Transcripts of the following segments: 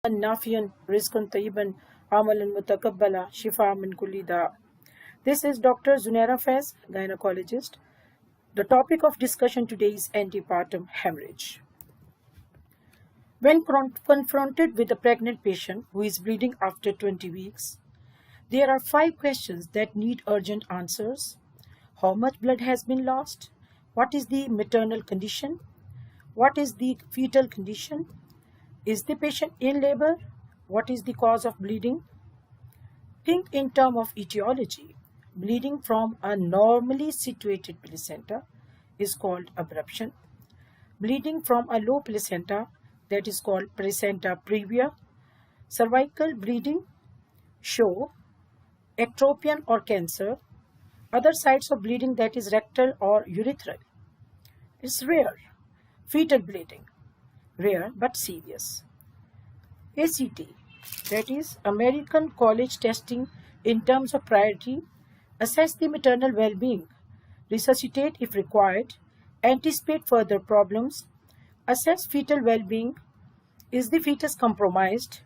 نافيا رزقا طيبا عملا متقبلا شفاء من كل داء. This is Dr. Zunaira Faiz, gynecologist. The topic of discussion today is antepartum hemorrhage. When confronted with a pregnant patient who is bleeding after 20 weeks, there are 5 questions that need urgent answers. How much blood has been lost? What is the maternal condition? What is the fetal condition? Is the patient in labor? What is the cause of bleeding? Think in terms of etiology. Bleeding from a normally situated placenta is called abruption. Bleeding from a low placenta, that is called placenta previa. Cervical bleeding show ectropion or cancer. Other sites of bleeding, that is rectal or urethral. It's rare. Fetal bleeding, rare but serious. ACT, that is American College Testing in terms of priority, assess the maternal well-being, resuscitate if required, anticipate further problems, assess fetal well-being. Is the fetus compromised?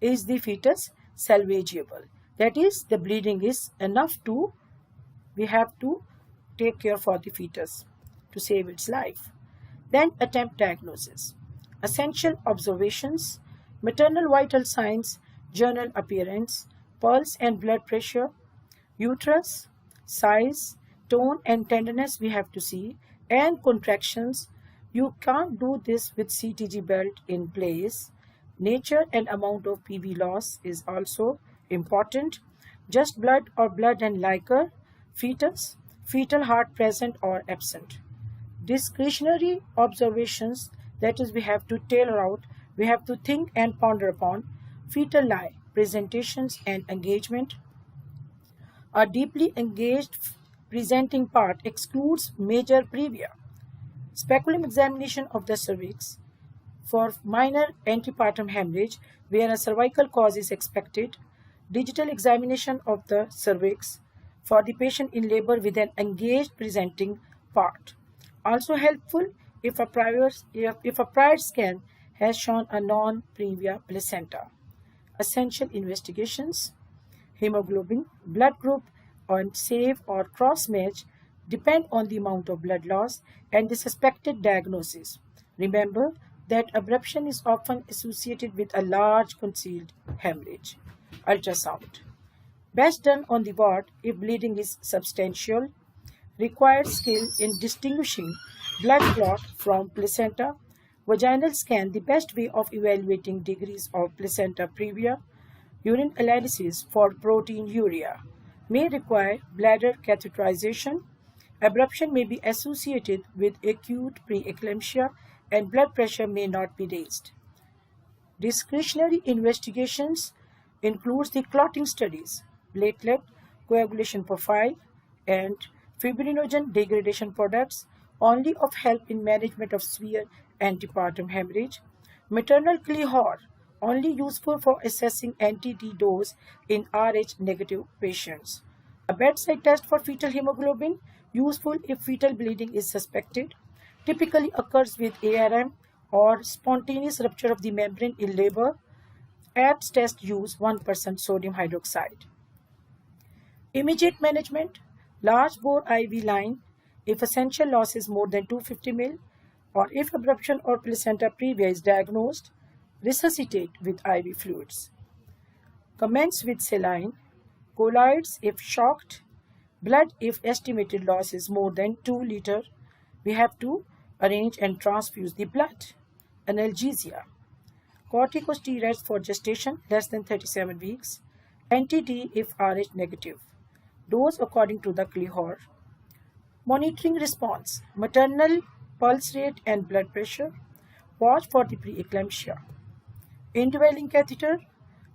Is the fetus salvageable? That is, the bleeding is enough to, we have to take care for the fetus to save its life. Then attempt diagnosis. Essential observations, maternal vital signs, journal appearance, pulse and blood pressure, uterus, size, tone and tenderness we have to see, and contractions. You can't do this with CTG belt in place. Nature and amount of PV loss is also important. Just blood or blood and liquor, fetus, fetal heart present or absent. Discretionary observations, that is, we have to tailor out, we have to think and ponder upon fetal lie, presentations and engagement. A deeply engaged presenting part excludes major previa. Speculum examination of the cervix for minor antepartum hemorrhage where a cervical cause is expected. Digital examination of the cervix for the patient in labor with an engaged presenting part. Also helpful if a prior scan has shown a non-previa placenta. Essential investigations, hemoglobin, blood group, and save or cross match depend on the amount of blood loss and the suspected diagnosis. Remember that abruption is often associated with a large concealed hemorrhage. Ultrasound. Best done on the ward if bleeding is substantial. Requires skill in distinguishing blood clot from placenta. Vaginal scan, the best way of evaluating degrees of placenta previa. Urine analysis for proteinuria. May require bladder catheterization. Abruption may be associated with acute preeclampsia and blood pressure may not be raised. Discretionary investigations includes the clotting studies, platelet coagulation profile, and fibrinogen degradation products, only of help in management of severe antepartum hemorrhage. Maternal Clehor, only useful for assessing anti-T dose in Rh negative patients. A bedside test for fetal hemoglobin, useful if fetal bleeding is suspected, typically occurs with ARM or spontaneous rupture of the membrane in labor. At test use 1% sodium hydroxide. Immediate management, large bore IV line if essential loss is more than 250 ml, or if abruption or placenta previa is diagnosed, resuscitate with IV fluids. Commence with saline, colloids if shocked, blood if estimated loss is more than 2 liter, we have to arrange and transfuse the blood. Analgesia, corticosteroids for gestation less than 37 weeks, anti-D if Rh negative. Dose according to the Clehor. Monitoring response, maternal pulse rate and blood pressure. Watch for the preeclampsia. Indwelling catheter,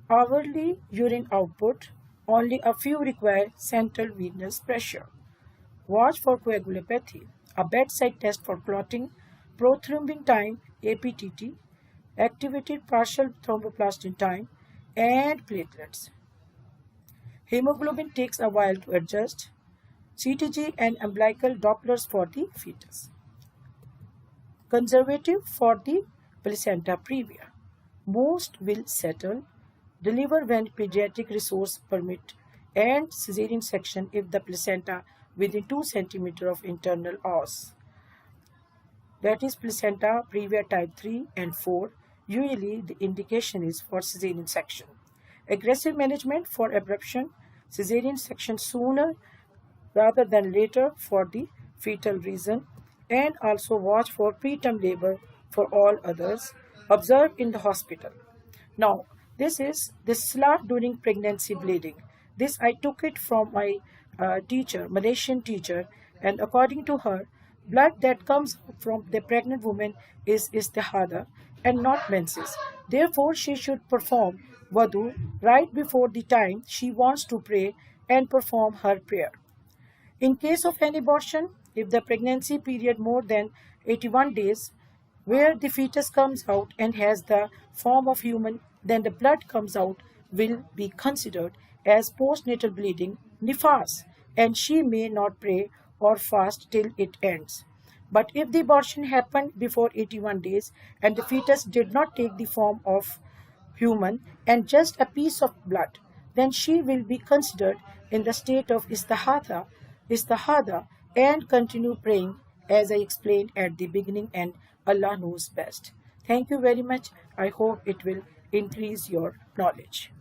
hourly urine output, only a few require central venous pressure. Watch for coagulopathy. A bedside test for clotting, prothrombin time, APTT, activated partial thromboplastin time, and platelets. Hemoglobin takes a while to adjust. CTG and umbilical Dopplers for the fetus. Conservative for the placenta previa. Most will settle, deliver when pediatric resource permit, and cesarean section if the placenta within 2 cm of internal os. That is placenta previa type 3 and 4. Usually the indication is for cesarean section. Aggressive management for abruption, cesarean section sooner rather than later for the fetal reason, and also watch for preterm labor for all others. Observe in the hospital. Now, this is the SALAH during pregnancy bleeding. This I took it from my teacher, Malaysian teacher, and according to her, blood that comes from the pregnant woman is istihada and not menses. Therefore, she should perform wudu right before the time she wants to pray and perform her prayer. In case of an abortion, if the pregnancy period more than 81 days, where the fetus comes out and has the form of human, then the blood comes out will be considered as postnatal bleeding nifas, and she may not pray or fast till it ends. But if the abortion happened before 81 days and the fetus did not take the form of human and just a piece of blood, then she will be considered in the state of istihada and continue praying as I explained at the beginning, and Allah knows best. Thank you very much. I hope it will increase your knowledge.